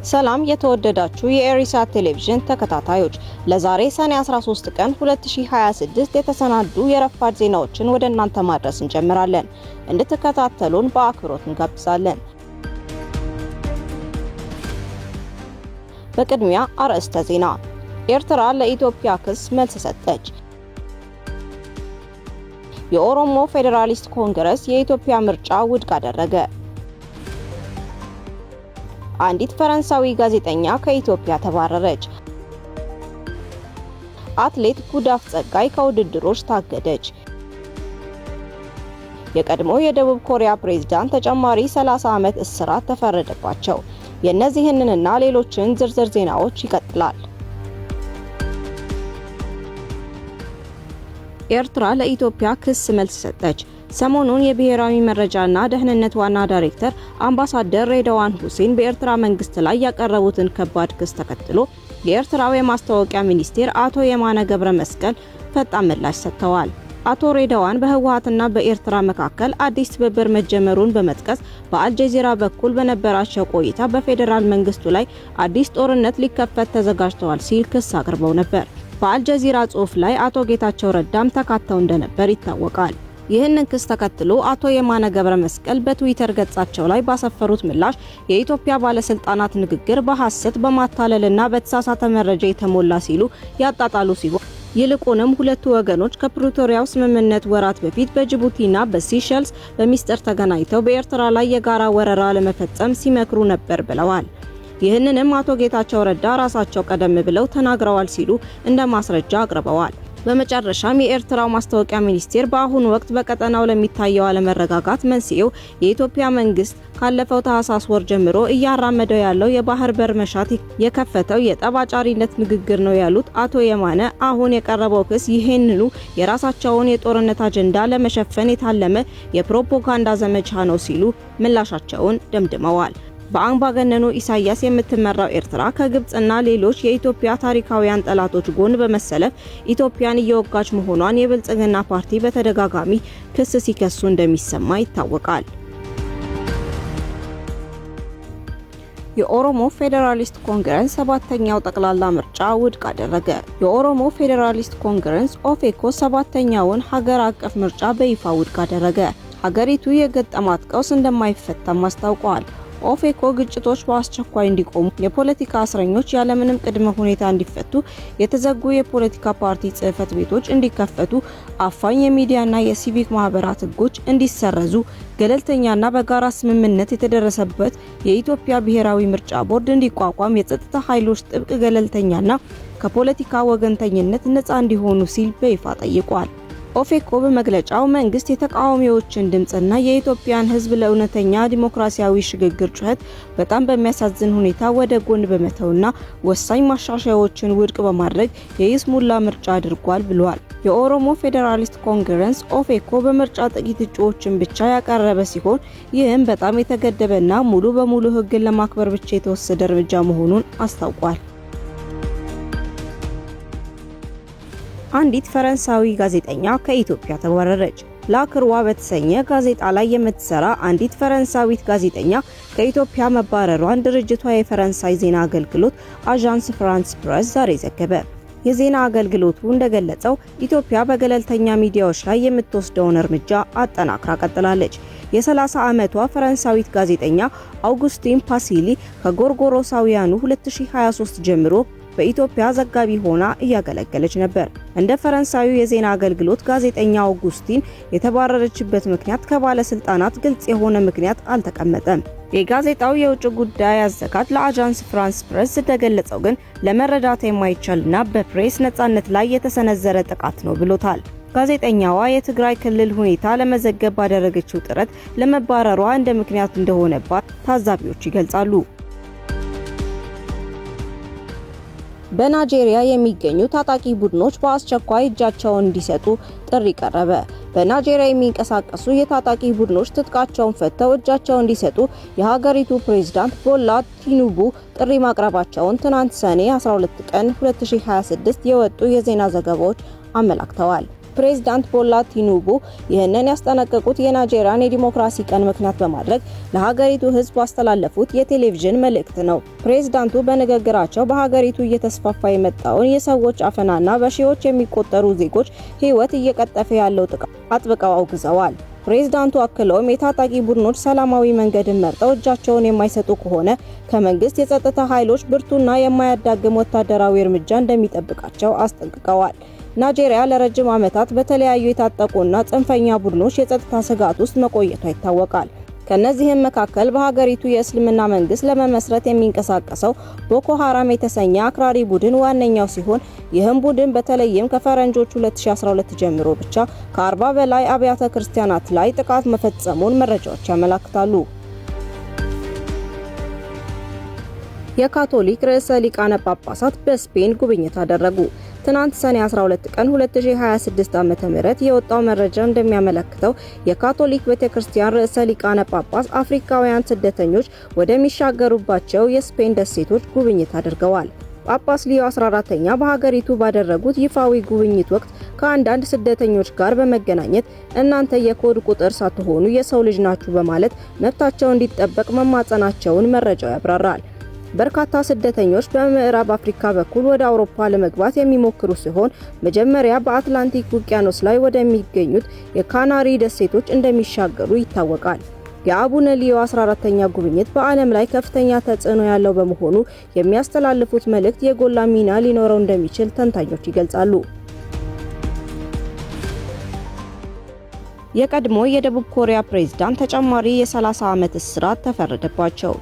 ሰላም የተወደዳችሁ የኤሪሳት ቴሌቪዥን ተከታታዮች፣ ለዛሬ ሰኔ 13 ቀን 2026 የተሰናዱ የረፋድ ዜናዎችን ወደ እናንተ ማድረስ እንጀምራለን። እንድትከታተሉን በአክብሮት እንጋብዛለን። በቅድሚያ አርዕስተ ዜና። ኤርትራ ለኢትዮጵያ ክስ መልስ ሰጠች። የኦሮሞ ፌዴራሊስት ኮንግረስ የኢትዮጵያ ምርጫ ውድቅ አደረገ። አንዲት ፈረንሳዊ ጋዜጠኛ ከኢትዮጵያ ተባረረች። አትሌት ጉዳፍ ጸጋይ ከውድድሮች ታገደች። የቀድሞ የደቡብ ኮሪያ ፕሬዝዳንት ተጨማሪ 30 ዓመት እስራት ተፈረደባቸው። የእነዚህንና ሌሎችን ዝርዝር ዜናዎች ይቀጥላል። ኤርትራ ለኢትዮጵያ ክስ መልስ ሰጠች። ሰሞኑን የብሔራዊ መረጃና ደህንነት ዋና ዳይሬክተር አምባሳደር ሬድዋን ሁሴን በኤርትራ መንግስት ላይ ያቀረቡትን ከባድ ክስ ተከትሎ የኤርትራው የማስታወቂያ ሚኒስቴር አቶ የማነ ገብረ መስቀል ፈጣን ምላሽ ሰጥተዋል። አቶ ሬድዋን በህወሓትና በኤርትራ መካከል አዲስ ትብብር መጀመሩን በመጥቀስ በአልጀዚራ በኩል በነበራቸው ቆይታ በፌዴራል መንግስቱ ላይ አዲስ ጦርነት ሊከፈት ተዘጋጅተዋል ሲል ክስ አቅርበው ነበር። በአልጀዚራ ጽሑፍ ላይ አቶ ጌታቸው ረዳም ተካተው እንደነበር ይታወቃል። ይህንን ክስ ተከትሎ አቶ የማነ ገብረ መስቀል በትዊተር ገጻቸው ላይ ባሰፈሩት ምላሽ የኢትዮጵያ ባለስልጣናት ንግግር በሐሰት በማታለልና በተሳሳተ መረጃ የተሞላ ሲሉ ያጣጣሉ ሲሆን ይልቁንም ሁለቱ ወገኖች ከፕሪቶሪያው ስምምነት ወራት በፊት በጅቡቲና በሲሸልስ በሚስጥር ተገናኝተው በኤርትራ ላይ የጋራ ወረራ ለመፈጸም ሲመክሩ ነበር ብለዋል። ይህንንም አቶ ጌታቸው ረዳ ራሳቸው ቀደም ብለው ተናግረዋል ሲሉ እንደ ማስረጃ አቅርበዋል። በመጨረሻም የኤርትራው ማስታወቂያ ሚኒስቴር በአሁኑ ወቅት በቀጠናው ለሚታየው አለመረጋጋት መንስኤው የኢትዮጵያ መንግስት ካለፈው ታህሳስ ወር ጀምሮ እያራመደው ያለው የባህር በር መሻት የከፈተው የጠባጫሪነት ንግግር ነው ያሉት አቶ የማነ አሁን የቀረበው ክስ ይሄንኑ የራሳቸውን የጦርነት አጀንዳ ለመሸፈን የታለመ የፕሮፓጋንዳ ዘመቻ ነው ሲሉ ምላሻቸውን ደምድመዋል። በአምባገነኑ ኢሳያስ የምትመራው ኤርትራ ከግብጽና ሌሎች የኢትዮጵያ ታሪካውያን ጠላቶች ጎን በመሰለፍ ኢትዮጵያን እየወጋች መሆኗን የብልጽግና ፓርቲ በተደጋጋሚ ክስ ሲከሱ እንደሚሰማ ይታወቃል። የኦሮሞ ፌዴራሊስት ኮንግረስ 7ኛው ጠቅላላ ምርጫ ውድቅ አደረገ። የኦሮሞ ፌዴራሊስት ኮንግረስ ኦፌኮ 7ኛውን ሀገር አቀፍ ምርጫ በይፋ ውድቅ አደረገ። ሀገሪቱ የገጠማት ቀውስ እንደማይፈታም አስታውቋል። ኦፌኮ ግጭቶች በአስቸኳይ እንዲቆሙ፣ የፖለቲካ እስረኞች ያለምንም ቅድመ ሁኔታ እንዲፈቱ፣ የተዘጉ የፖለቲካ ፓርቲ ጽህፈት ቤቶች እንዲከፈቱ፣ አፋኝ የሚዲያና የሲቪክ ማህበራት ህጎች እንዲሰረዙ፣ ገለልተኛና በጋራ ስምምነት የተደረሰበት የኢትዮጵያ ብሔራዊ ምርጫ ቦርድ እንዲቋቋም፣ የጸጥታ ኃይሎች ጥብቅ ገለልተኛና ከፖለቲካ ወገንተኝነት ነፃ እንዲሆኑ ሲል በይፋ ጠይቋል። ኦፌኮ በመግለጫው መንግስት የተቃዋሚዎችን ድምጽና የኢትዮጵያን ህዝብ ለእውነተኛ ዲሞክራሲያዊ ሽግግር ጩኸት በጣም በሚያሳዝን ሁኔታ ወደ ጎን በመተውና ወሳኝ ማሻሻያዎችን ውድቅ በማድረግ የይስሙላ ምርጫ አድርጓል ብሏል። የኦሮሞ ፌዴራሊስት ኮንግረስ ኦፌኮ በምርጫ ጥቂት እጩዎችን ብቻ ያቀረበ ሲሆን ይህም በጣም የተገደበና ሙሉ በሙሉ ህግን ለማክበር ብቻ የተወሰደ እርምጃ መሆኑን አስታውቋል። አንዲት ፈረንሳዊ ጋዜጠኛ ከኢትዮጵያ ተባረረች። ላክርዋ በተሰኘ ጋዜጣ ላይ የምትሰራ አንዲት ፈረንሳዊት ጋዜጠኛ ከኢትዮጵያ መባረሯን ድርጅቷ የፈረንሳይ ዜና አገልግሎት አዣንስ ፍራንስ ፕሬስ ዛሬ ዘገበ። የዜና አገልግሎቱ እንደገለጸው ኢትዮጵያ በገለልተኛ ሚዲያዎች ላይ የምትወስደውን እርምጃ አጠናክራ ቀጥላለች። የ30 ዓመቷ ፈረንሳዊት ጋዜጠኛ አውጉስቲን ፓሲሊ ከጎርጎሮሳውያኑ 2023 ጀምሮ በኢትዮጵያ ዘጋቢ ሆና እያገለገለች ነበር። እንደ ፈረንሳዩ የዜና አገልግሎት ጋዜጠኛ አውጉስቲን የተባረረችበት ምክንያት ከባለስልጣናት ግልጽ የሆነ ምክንያት አልተቀመጠም። የጋዜጣው የውጭ ጉዳይ አዘጋጅ ለአጃንስ ፍራንስ ፕሬስ እንደገለጸው ግን ለመረዳት የማይቻልና በፕሬስ ነጻነት ላይ የተሰነዘረ ጥቃት ነው ብሎታል። ጋዜጠኛዋ የትግራይ ክልል ሁኔታ ለመዘገብ ባደረገችው ጥረት ለመባረሯ እንደ ምክንያት እንደሆነባት ታዛቢዎች ይገልጻሉ። በናይጄሪያ የሚገኙ ታጣቂ ቡድኖች በአስቸኳይ እጃቸውን እንዲሰጡ ጥሪ ቀረበ። በናይጄሪያ የሚንቀሳቀሱ የታጣቂ ቡድኖች ትጥቃቸውን ፈተው እጃቸውን እንዲሰጡ የሀገሪቱ ፕሬዝዳንት ቦላ ቲኑቡ ጥሪ ማቅረባቸውን ትናንት ሰኔ 12 ቀን 2026 የወጡ የዜና ዘገባዎች አመላክተዋል። ፕሬዝዳንት ቦላ ቲኑቡ ይህንን ያስጠነቀቁት የናይጄሪያን የዲሞክራሲ ቀን ምክንያት በማድረግ ለሀገሪቱ ሕዝብ ያስተላለፉት የቴሌቪዥን መልእክት ነው። ፕሬዝዳንቱ በንግግራቸው በሀገሪቱ እየተስፋፋ የመጣውን የሰዎች አፈናና በሺዎች የሚቆጠሩ ዜጎች ሕይወት እየቀጠፈ ያለው ጥቃት አጥብቀው አውግዘዋል። ፕሬዝዳንቱ አክለውም የታጣቂ ቡድኖች ሰላማዊ መንገድን መርጠው እጃቸውን የማይሰጡ ከሆነ ከመንግስት የጸጥታ ኃይሎች ብርቱና የማያዳግም ወታደራዊ እርምጃ እንደሚጠብቃቸው አስጠንቅቀዋል። ናይጄሪያ ለረጅም ዓመታት በተለያዩ የታጠቁና ጽንፈኛ ቡድኖች የጸጥታ ስጋት ውስጥ መቆየቷ ይታወቃል። ከነዚህም መካከል በሀገሪቱ የእስልምና መንግስት ለመመስረት የሚንቀሳቀሰው ቦኮ ሐራም የተሰኘ አክራሪ ቡድን ዋነኛው ሲሆን ይህም ቡድን በተለይም ከፈረንጆቹ 2012 ጀምሮ ብቻ ከ40 በላይ አብያተ ክርስቲያናት ላይ ጥቃት መፈጸሙን መረጃዎች ያመለክታሉ። የካቶሊክ ርዕሰ ሊቃነ ጳጳሳት በስፔን ጉብኝት አደረጉ። ትናንት ሰኔ 12 ቀን 2026 ዓ.ም የወጣው መረጃ እንደሚያመለክተው የካቶሊክ ቤተክርስቲያን ርዕሰ ሊቃነ ጳጳስ አፍሪካውያን ስደተኞች ወደሚሻገሩባቸው የስፔን ደሴቶች ጉብኝት አድርገዋል። ጳጳስ ሊዮ 14ኛ በሀገሪቱ ባደረጉት ይፋዊ ጉብኝት ወቅት ከአንዳንድ ስደተኞች ጋር በመገናኘት እናንተ የኮድ ቁጥር ሳትሆኑ የሰው ልጅ ናችሁ በማለት መብታቸው እንዲጠበቅ መማጸናቸውን መረጃው ያብራራል። በርካታ ስደተኞች በምዕራብ አፍሪካ በኩል ወደ አውሮፓ ለመግባት የሚሞክሩ ሲሆን መጀመሪያ በአትላንቲክ ውቅያኖስ ላይ ወደሚገኙት የካናሪ ደሴቶች እንደሚሻገሩ ይታወቃል። የአቡነ ሊዮ 14ኛ ጉብኝት በዓለም ላይ ከፍተኛ ተጽዕኖ ያለው በመሆኑ የሚያስተላልፉት መልእክት የጎላ ሚና ሊኖረው እንደሚችል ተንታኞች ይገልጻሉ። የቀድሞ የደቡብ ኮሪያ ፕሬዝዳንት ተጨማሪ የ30 ዓመት እስራት ተፈረደባቸው።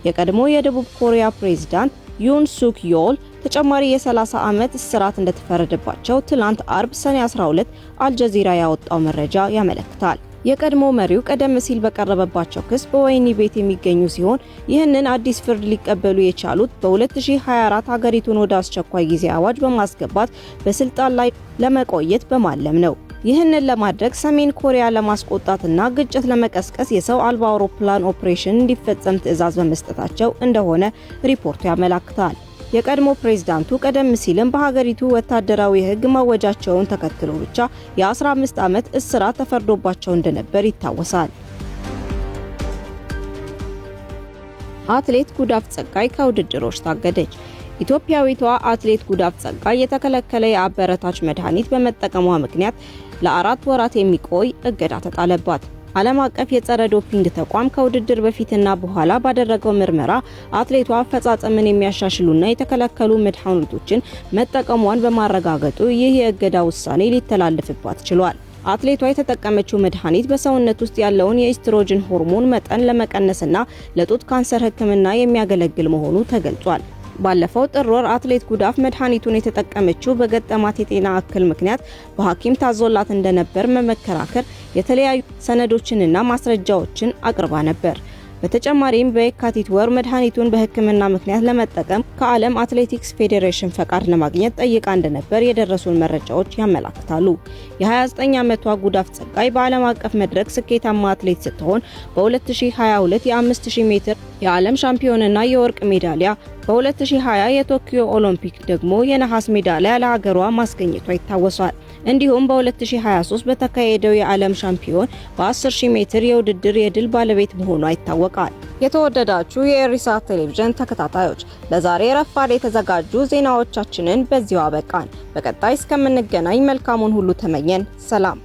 የቀድሞ የደቡብ ኮሪያ ፕሬዝዳንት ዩን ሱክ ዮል ተጨማሪ የ30 ዓመት እስራት እንደተፈረደባቸው ትላንት አርብ ሰኔ 12 አልጀዚራ ያወጣው መረጃ ያመለክታል። የቀድሞ መሪው ቀደም ሲል በቀረበባቸው ክስ በወህኒ ቤት የሚገኙ ሲሆን ይህንን አዲስ ፍርድ ሊቀበሉ የቻሉት በ2024 ሀገሪቱን ወደ አስቸኳይ ጊዜ አዋጅ በማስገባት በስልጣን ላይ ለመቆየት በማለም ነው። ይህንን ለማድረግ ሰሜን ኮሪያ ለማስቆጣትና ግጭት ለመቀስቀስ የሰው አልባ አውሮፕላን ኦፕሬሽን እንዲፈጸም ትዕዛዝ በመስጠታቸው እንደሆነ ሪፖርቱ ያመለክታል። የቀድሞ ፕሬዝዳንቱ ቀደም ሲልም በሀገሪቱ ወታደራዊ ሕግ ማወጃቸውን ተከትሎ ብቻ የ15 ዓመት እስራት ተፈርዶባቸው እንደነበር ይታወሳል። አትሌት ጉዳፍ ጸጋይ ከውድድሮች ታገደች። ኢትዮጵያዊቷ አትሌት ጉዳፍ ጸጋይ የተከለከለ የአበረታች መድኃኒት በመጠቀሟ ምክንያት ለ4 ወራት የሚቆይ እገዳ ተጣለባት። ዓለም አቀፍ የጸረ ዶፒንግ ተቋም ከውድድር በፊትና በኋላ ባደረገው ምርመራ አትሌቷ አፈጻጸምን የሚያሻሽሉና የተከለከሉ መድኃኒቶችን መጠቀሟን በማረጋገጡ ይህ የእገዳ ውሳኔ ሊተላለፍባት ችሏል። አትሌቷ የተጠቀመችው መድኃኒት በሰውነት ውስጥ ያለውን የኢስትሮጅን ሆርሞን መጠን ለመቀነስና ለጡት ካንሰር ሕክምና የሚያገለግል መሆኑ ተገልጿል። ባለፈው ጥር ወር አትሌት ጉዳፍ መድኃኒቱን የተጠቀመችው በገጠማት የጤና እክል ምክንያት በሐኪም ታዞላት እንደነበር በመከራከር የተለያዩ ሰነዶችንና ማስረጃዎችን አቅርባ ነበር። በተጨማሪም በየካቲት ወር መድኃኒቱን በሕክምና ምክንያት ለመጠቀም ከዓለም አትሌቲክስ ፌዴሬሽን ፈቃድ ለማግኘት ጠይቃ እንደነበር የደረሱን መረጃዎች ያመለክታሉ። የ29 ዓመቷ ጉዳፍ ጸጋይ በዓለም አቀፍ መድረክ ስኬታማ አትሌት ስትሆን በ2022 የ5000 ሜትር የዓለም ሻምፒዮንና የወርቅ ሜዳሊያ በ2020 የቶኪዮ ኦሎምፒክ ደግሞ የነሐስ ሜዳሊያ ለሀገሯ ማስገኘቷ ይታወሳል። እንዲሁም በ2023 በተካሄደው የዓለም ሻምፒዮን በ10000 ሜትር የውድድር የድል ባለቤት መሆኗ ይታወቃል። የተወደዳችሁ የኢሪሳት ቴሌቪዥን ተከታታዮች ለዛሬ ረፋድ የተዘጋጁ ዜናዎቻችንን በዚሁ አበቃን። በቀጣይ እስከምንገናኝ መልካሙን ሁሉ ተመኘን። ሰላም።